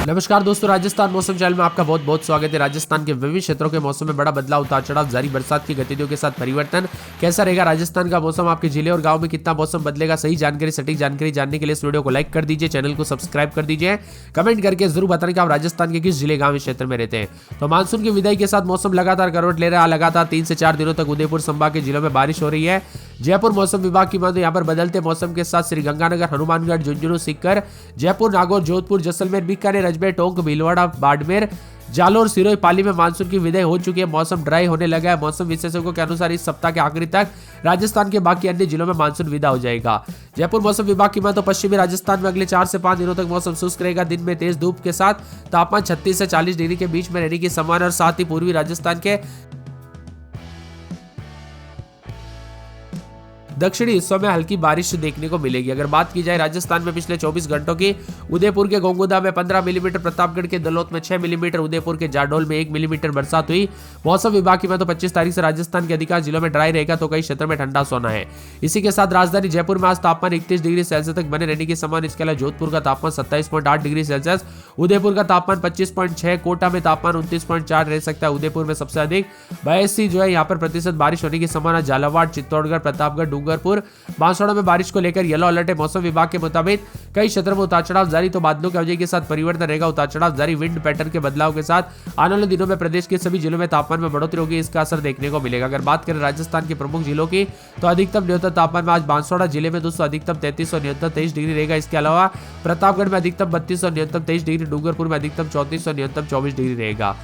नमस्कार दोस्तों, राजस्थान मौसम चैनल में आपका बहुत बहुत स्वागत है। राजस्थान के विभिन्न क्षेत्रों के मौसम में बड़ा बदलाव, उतार चढ़ाव जारी, बरसात की गतिविधियों के साथ परिवर्तन। कैसा रहेगा राजस्थान का मौसम, आपके जिले और गांव में कितना मौसम बदलेगा, सही जानकारी सटीक जानकारी जानने के लिए इस वीडियो को लाइक कर दीजिए, चैनल को सब्सक्राइब कर दीजिए, कमेंट करके जरूर बताएं कि आप राजस्थान के किस जिले गाँव क्षेत्र में रहते हैं। तो मानसून की विदाई के साथ मौसम लगातार करवट ले रहा है। लगातार 3 से 4 दिनों तक उदयपुर संभाग के जिलों में बारिश हो रही है। जयपुर मौसम विभाग की माने यहाँ पर बदलते मौसम के साथ श्रीगंगानगर, हनुमानगढ़, झुंझुनू, सीकर, जयपुर, नागौर, जोधपुर, जैसलमेर, बीकानेर, अजमेर, टोंक, भीलवाड़ा, बाड़मेर, जालोर, सिरोही, पाली में मानसून की विदाई हो चुकी है। मौसम ड्राई होने लगा है। मौसम विशेषज्ञों के अनुसार इस सप्ताह के आखिरी तक राजस्थान के बाकी अन्य जिलों में मानसून विदा हो जाएगा। जयपुर मौसम विभाग की माने तो पश्चिमी राजस्थान में अगले 4 से 5 दिनों तक मौसम शुष्क रहेगा। दिन में तेज धूप के साथ तापमान 36 से 40 डिग्री के बीच में रहने की संभावना और साथ ही पूर्वी राजस्थान के दक्षिणी हिस्सों में हल्की बारिश देखने को मिलेगी। अगर बात की जाए राजस्थान में पिछले 24 घंटों की, उदयपुर के गोंगुदा में 15 मिलीमीटर, प्रतापगढ़ के दलोत में 6 मिलीमीटर, उदयपुर के जाडोल में 1 मिलीमीटर बरसात हुई। मौसम विभाग की में तो 25 तारीख से राजस्थान के अधिकांश जिलों में ड्राई रहेगा, तो कई क्षेत्रों में ठंडा सोना है। इसी के साथ राजधानी जयपुर में आज तापमान 31 डिग्री सेल्सियस तक बने रहने की संभावना। इसके अलावा जोधपुर का तापमान 27.8 डिग्री सेल्सियस, उदयपुर का तापमान 25.6, कोटा में तापमान 29.4 रह सकता है। उदयपुर में सबसे अधिक 82 जो है यहाँ पर प्रतिशत बारिश होने की संभावना। झालावाड़, चित्तौड़गढ़, प्रतापगढ़, डूंगरपुर, बांसवाड़ा में बारिश को लेकर येलो अलर्ट है। मौसम विभाग के मुताबिक कई क्षेत्रों में उतार चढ़ाव जारी, तो बादलों की अवधि के साथ परिवर्तन रहेगा। उतार चढ़ाव जारी, विंड पैटर्न के बदलाव के साथ आने वाले दिनों में प्रदेश के सभी जिलों में तापमान में बढ़ोतरी होगी। इसका असर देखने को मिलेगा। अगर बात करें राजस्थान के प्रमुख जिलों की, तो अधिकतम न्यूनतम तापमान में आज बांसवाड़ा जिले में दोस्तों अधिकतम 33 और न्यूनतम 23 डिग्री रहेगा। इसके अलावा प्रतापगढ़ में अधिकतम 32 और न्यूनतम 23 डिग्री, डूंगरपुर में अधिकतम 34 और न्यूनतम 24 डिग्री रहेगा।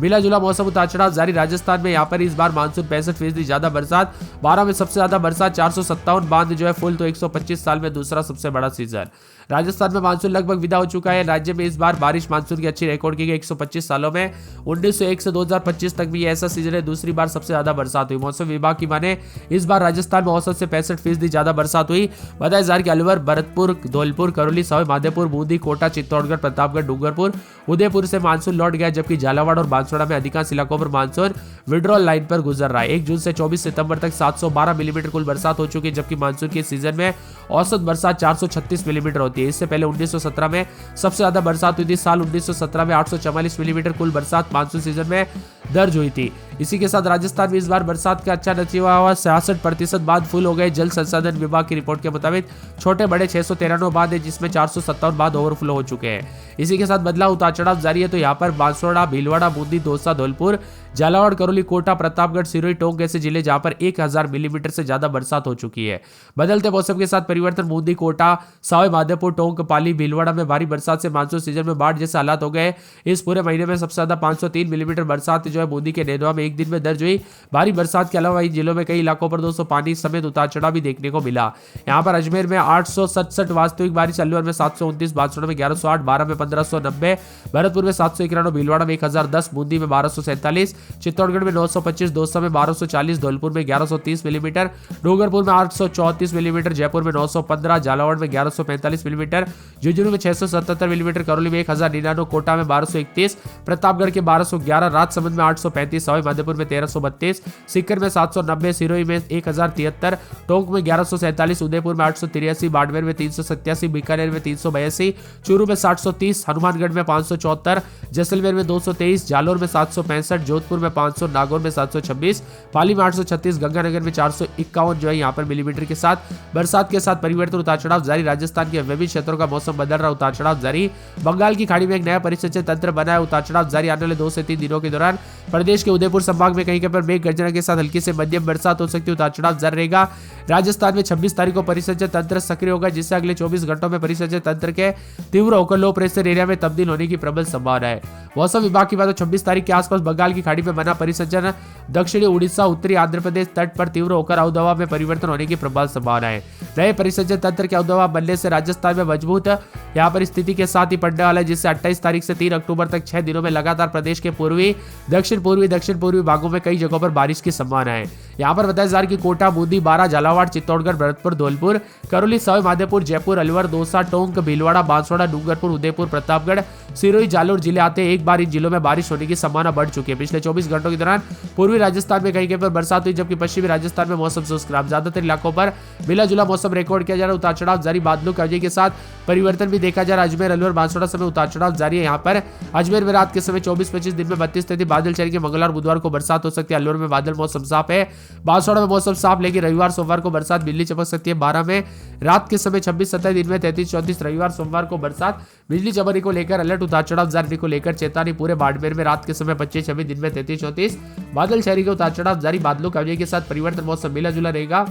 मिला जुला मौसम, उतार चढ़ाव जारी। राजस्थान में यहाँ पर इस बार मानसून 65% ज्यादा बरसात, 12 में सबसे ज्यादा बरसात, 457 बांध जो है फुल, तो 125 साल में दूसरा सबसे बड़ा सीजन। राजस्थान में मानसून लगभग विदा हो चुका है। राज्य में इस बार बारिश मानसून की अच्छी रिकॉर्ड की गई। 125 सालों में 1901 से 2025 तक भी ऐसा सीजन है, दूसरी बार सबसे ज्यादा बरसात हुई। मौसम विभाग की माने इस बार राजस्थान में औसत से 65% ज्यादा बरसात हुई। बताया जा रहा है कि अलवर, भरतपुर, धौलपुर, करौली, सवाई माधोपुर, बूंदी, कोटा, चित्तौड़गढ़, प्रतापगढ़, डूंगरपुर, उदयपुर से मानसून लौट गया, जबकि झालावाड़ और बांसवाड़ा में अधिकांश इलाकों पर मानसून विड्रॉल लाइन पर गुजर रहा है। 1 जून से 24 सितंबर तक 712 मिलीमीटर कुल बरसात हो चुकी है, जबकि मानसून के सीजन में औसत बरसात 436 मिलीमीटर होती है। इससे पहले 1917 में सबसे ज्यादा बरसात हुई थी। साल 1917 में 844 मिलीमीटर कुल बरसात मानसून सीजन में दर्ज हुई थी। इसी के साथ राजस्थान में इस बार बरसात का अच्छा नतीजा हुआ। 66% बांध फुल हो गए। जल संसाधन विभाग की रिपोर्ट के मुताबिक छोटे बड़े 693 बांध है, जिसमें 457 बांध ओवरफ्लो हो चुके हैं। इसी के साथ बदलाव, उतार चढ़ाव जारी है। तो यहाँ पर बांसवाड़ा, भीलवाड़ा, बूंदी, दौसा, धौलपुर, झालावाड़, करौली, कोटा, प्रतापगढ़, सिरोही, टोंक ऐसे जिले जहां पर 1000 मिलीमीटर से ज्यादा बरसात हो चुकी है। बदलते मौसम के साथ परिवर्तन, बूंदी, कोटा, सवाई माधोपुर, टोंक, पाली, भीलवाड़ा में भारी बरसात से मानसून सीजन में बाढ़ जैसे हालात हो गए। इस पूरे महीने में सबसे ज्यादा 503 मिलीमीटर बरसात जो है बूंदी के नैनवा में एक दिन में दर्ज हुई। भारी बरसात के अलावा इन जिलों में कई इलाकों पर दोस्तों पानी समेत उतार चढ़ाव भी देखने को मिला। यहाँ पर अजमेर में 867 वास्तविक बारिश, अलवर में 729, बांसवाड़ा में 1108, बारा में 1590, भरतपुर में 791, भीलवाड़ा में 1010, बूंदी में 1247, चित्तौड़गढ़ में 925, दौसा में 1240, धौलपुर में 1130 मिलीमीटर, डूंगरपुर में 834 मिलीमीटर, जयपुर में 915, झालावाड़ में 1145 मिलीमीटर, झुंझुनू में 677 मिलीमीटर, करौली में 1099, कोटा में 1231, प्रतापगढ़ के 1211, राजसमंद में 835, सवाई माधोपुर में 1332, सीकर में 790, सिरोही में 1073, टोंक में 1147, उदयपुर में 883, बाड़मेर में 387, बीकानेर में 382, चूरू में 730, हनुमानगढ़ में 574, जैसलमेर में 223, जालोर में 765, जोधपुर में 500, नागौर में 726, पाली में 836, गंगानगर में 451 जो है यहाँ पर मिलीमीटर के साथ बरसात के साथ परिवर्तन, उतार चढ़ाव जारी। राजस्थान के विभिन्न क्षेत्रों का मौसम बदल रहा, उतार चढ़ाव जारी। बंगाल की खाड़ी में एक नया परिस्थिति तंत्र बना है, उतार चढ़ाव जारी। आने वाले 2 से 3 दिनों के दौरान प्रदेश के उदयपुर संभाग में कहीं पर मेघ गर्जना के साथ हल्की से मध्यम बरसात हो सकती है, उतार चढ़ाव जारी रहेगा। राजस्थान में 26 तारीख को परिसंचय तंत्र सक्रिय होगा, जिससे अगले 24 घंटों में परिसंचय तंत्र के तीव्र होकर लो प्रेशर एरिया में तब्दील होने की प्रबल संभावना है। मौसम विभाग की बात 26 तारीख के आसपास बंगाल की खाड़ी में बना परिसंचय दक्षिणी उड़ीसा, उत्तरी आंध्र प्रदेश तट पर तीव्र होकर अवदबाव में परिवर्तन होने की प्रबल संभावना है। नए परिसंचय तंत्र के अवदबाव बनने से राजस्थान में मजबूत यहाँ पर स्थिति के साथ ही पड़ने वाला है, जिससे 28 तारीख से 3 अक्टूबर तक 6 दिनों में लगातार प्रदेश के पूर्वी, दक्षिण पूर्वी भागों में कई जगहों पर बारिश की संभावना है। यहाँ पर बताया जा रहा है कि कोटा, बूंदी, बारा, झालावाड़, चित्तौड़गढ़, भरतपुर, धौलपुर, करौली, सवाई माधोपुर, जयपुर, अलवर, दौसा, टोंक, भीलवाड़ा, बांसवाड़ा, डूंगरपुर, उदयपुर, प्रतापगढ़, सिरोही, जालोर जिले आते हैं। एक बार इन जिलों में बारिश होने की संभावना बढ़ चुकी है। पिछले 24 घंटों के दौरान पूर्वी राजस्थान में कहीं पर बरसात हुई, जबकि पश्चिमी राजस्थान में मौसम शुष्क रहा। ज्यादातर इलाकों पर मिला जुला मौसम मौसम रिकॉर्ड किया जा रहा है। उतार चढ़ाव जारी, बादलों के अवधि के साथ परिवर्तन भी देखा जा रहा है। अजमेर, अलवर, बांसवाड़ा समय उतार चढ़ाव जारी है। यहाँ पर अजमेर में रात के समय 24-25, दिन में 32-33 बादल चढ़ेंगे। मंगलवार बुधवार को बरसात हो सकती है। अलवर में बादल, मौसम साफ है। बांसवाड़ा में मौसम साफ, लेकिन रविवार सोमवार को बरसात, बिजली चमक सकती है। 12 में रात के समय 26-27, दिन में 33-34, रविवार सोमवार को बरसात, बिजली चमकने को लेकर अलर्ट। उतार चढ़ाव जारी को लेकर चेतावनी। पूरे बाड़मेर में रात के समय 25-26, दिन में 33-34 बादल शहरी के उतार चढ़ाव जारी, बादलों का के साथ परिवर्तन, मौसम मिला जुला रहेगा।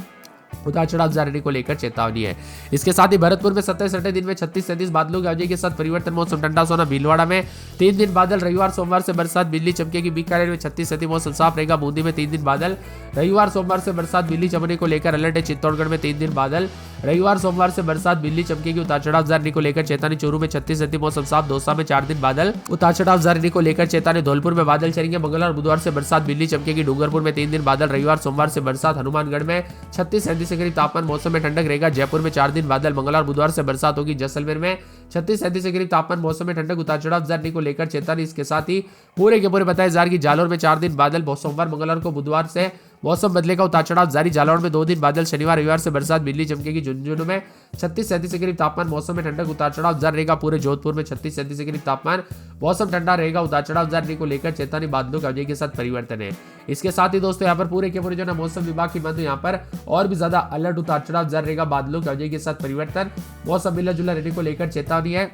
उतार चढ़ाव जारी को लेकर चेतावनी है। इसके साथ ही भरतपुर में 27-28, दिन में 36-37 बादलों के अवधि के साथ परिवर्तन, मौसम ठंडा सोना। भीलवाड़ा में 3 दिन बादल, रविवार सोमवार से बरसात, बिजली चमकेगी। बीकानेर में 36-37 मौसम साफ रहेगा। बूंदी में 3 दिन बादल, रविवार सोमवार से बरसात, बिजली चमकने को लेकर अलर्ट है। चित्तौड़गढ़ में 3 दिन बादल, रविवार सोमवार से बरसात, बिजली चमकेगी। उतार चढ़ाव जारी को लेकर चेतावनी। चूरू में 36-37 मौसम साफ। दौसा में 4 दिन बादल, उतार चढ़ाव जारी को लेकर चेतावनी। धौलपुर में बादल चढ़ेंगे। मंगलवार बुधवार से बरसात, बिजली चमकेगी। डूंगरपुर में 3 दिन बादल, रविवार सोमवार से बरसात। हनुमानगढ़ में 36-37 के करीब तापमान, मौसम में ठंडक रहेगा। जयपुर में 4 दिन बादल, मंगलवार बुधवार से बरसात होगी। जैसलमेर में 36-37 के करीब तापमान, मौसम में ठंडक। उतार चढ़ाव जारी को लेकर चेतावनी। इसके साथ ही पूरे के पूरे बताया जा रहा है कि जालौर में 4 दिन बादल, सोमवार मंगलवार को बुधवार से मौसम बदलेगा। उतार चढ़ाव जारी, जालौर में 2 दिन बादल, शनिवार रविवार से बरसात, बिजली चमकेगी। झुंझुनू में 36-37 के करीब तापमान, मौसम में ठंडक। उतार चढ़ाव जारी रहेगा। पूरे जोधपुर में 36-37 के करीब तापमान, मौसम ठंडा रहेगा। उतार चढ़ाव जारी को लेकर चेतावनी, बादलों के अवधि के साथ परिवर्तन है। इसके साथ ही दोस्तों यहाँ पर पूरे के पूरे जो है मौसम विभाग की बात, यहाँ पर और भी ज्यादा अलर्ट। उतार चढ़ाव जारी रहेगा, बादलों के अवधि के साथ परिवर्तन, मौसम मिला जुला रहने को लेकर चेतावनी है।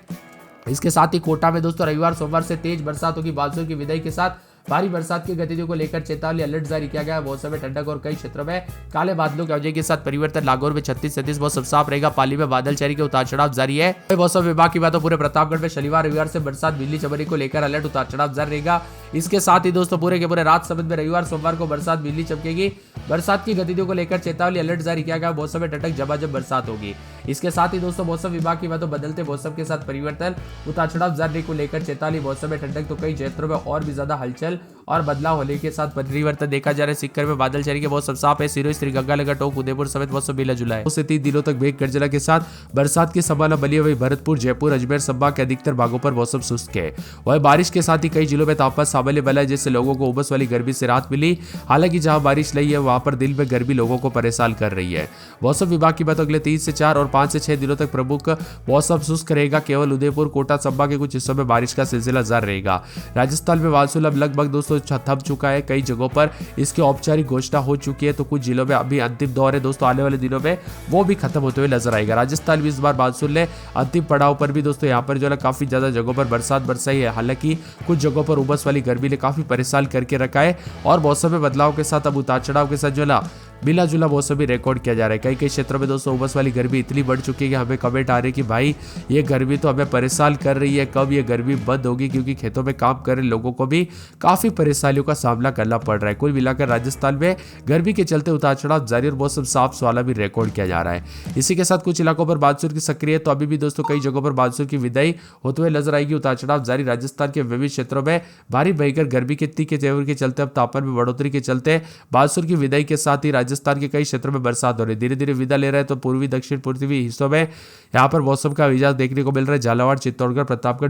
इसके साथ ही कोटा में दोस्तों रविवार सोमवार से तेज बरसात होगी। बादलों की विदाई के साथ भारी बरसात की गतिविधियों को लेकर चेतावनी, अलर्ट जारी किया गया है। मौसम में ठंडक और कई क्षेत्रों में काले बादलों के अवधि के साथ परिवर्तन। नागौर में 36-37 मौसम साफ रहेगा। पाली में बादल चढ़ेंगे। उतार चढ़ाव जारी है। मौसम विभाग की बात, पूरे प्रतापगढ़ में शनिवार रविवार से बरसात, बिजली चमकने को लेकर अलर्ट। उतार चढ़ाव जारी रहेगा। इसके साथ ही दोस्तों पूरे के पूरे राजसमंद में रविवार सोमवार को बरसात, बिजली चमकेगी। बरसात की गतिविधियों को लेकर चेतावनी, अलर्ट जारी किया गया। मौसम में ठंडक, झमाझम बरसात होगी। इसके साथ ही दोस्तों मौसम विभाग की बात, बदलते मौसम के साथ परिवर्तन, उतार चढ़ाव जारी को लेकर चेतावनी। मौसम में ठंडक तो कई क्षेत्रों में और भी ज्यादा हलचल और बदलाव होने के साथ परिवर्तन देखा जा रहा है। सिक्कर में बादल चढ़ेंगे। मौसम साफ है। सिरोही, श्रीगंगानगर, टोंक, उदयपुर समेत मौसम मिला जुला है। 2 से 3 दिनों तक मेघ गर्जना के साथ बरसात की संभावना बनी हुई। भरतपुर, जयपुर, अजमेर संभाग के अधिकतर भागों पर मौसम शुष्क है। वह बारिश के साथ ही कई जिलों में तापमान सामान्य बना है, जिससे लोगों को उमस वाली गर्मी से राहत मिली। हालांकि जहां बारिश नहीं है वहां पर दिन में गर्मी लोगों को परेशान कर रही है। मौसम विभाग की बात, अगले 3 से 4 और 5 से 6 दिनों तक प्रमुख मौसम शुष्क रहेगा। केवल उदयपुर, कोटा संभाग के कुछ हिस्सों में बारिश का सिलसिला जारी रहेगा। राजस्थान में मानसून अब लगभग दोस्तों थम चुका है। कई जगहों पर इसकी औपचारिक घोषणा हो चुकी है, तो कुछ जिलों में अभी अंतिम दौर है दोस्तों। आने वाले दिनों में वो भी खत्म होते हुए नजर आएगा। राजस्थान में इस बार मानसून ने अंतिम पड़ाव पर भी दोस्तों यहाँ पर जो है काफी ज्यादा जगहों पर बरसात बरसाई है। हालांकि कुछ जगहों पर उमस वाली गर्मी ने काफी परेशान करके रखा है और मौसम में बदलाव के साथ अब उतार चढ़ाव के साथ जो है मिला जुला मौसम भी रिकॉर्ड किया जा रहा है। कई कई क्षेत्रों में दोस्तों उमस वाली गर्मी इतनी बढ़ चुकी है कि हमें कमेंट आ रहे हैं कि भाई ये गर्मी तो हमें परेशान कर रही है, कब ये गर्मी बंद होगी, क्योंकि खेतों में काम कर रहे लोगों को भी काफी परेशानियों का सामना करना पड़ रहा है। कुल मिलाकर राजस्थान में गर्मी के चलते उतार चढ़ाव जारी और मौसम साफ वाला भी रिकॉर्ड किया जा रहा है। इसी के साथ कुछ इलाकों पर मानसून की सक्रिय, तो अभी भी दोस्तों कई जगहों पर मानसून की विदाई होते हुए नजर आएगी। उतार चढ़ाव जारी। राजस्थान के विभिन्न क्षेत्रों में भारी भयंकर गर्मी के तेवर के चलते अब तापमान में बढ़ोतरी के चलते मानसून की विदाई के साथ ही राजस्थान के कई क्षेत्रों में बरसात हो रही है। धीरे धीरे विदा ले रहा है, तो पूर्वी दक्षिण पूर्वी हिस्सों में यहाँ पर मौसम का मिजाज देखने को मिल रहा है। झालावाड़, चित्तौड़गढ़, प्रतापगढ़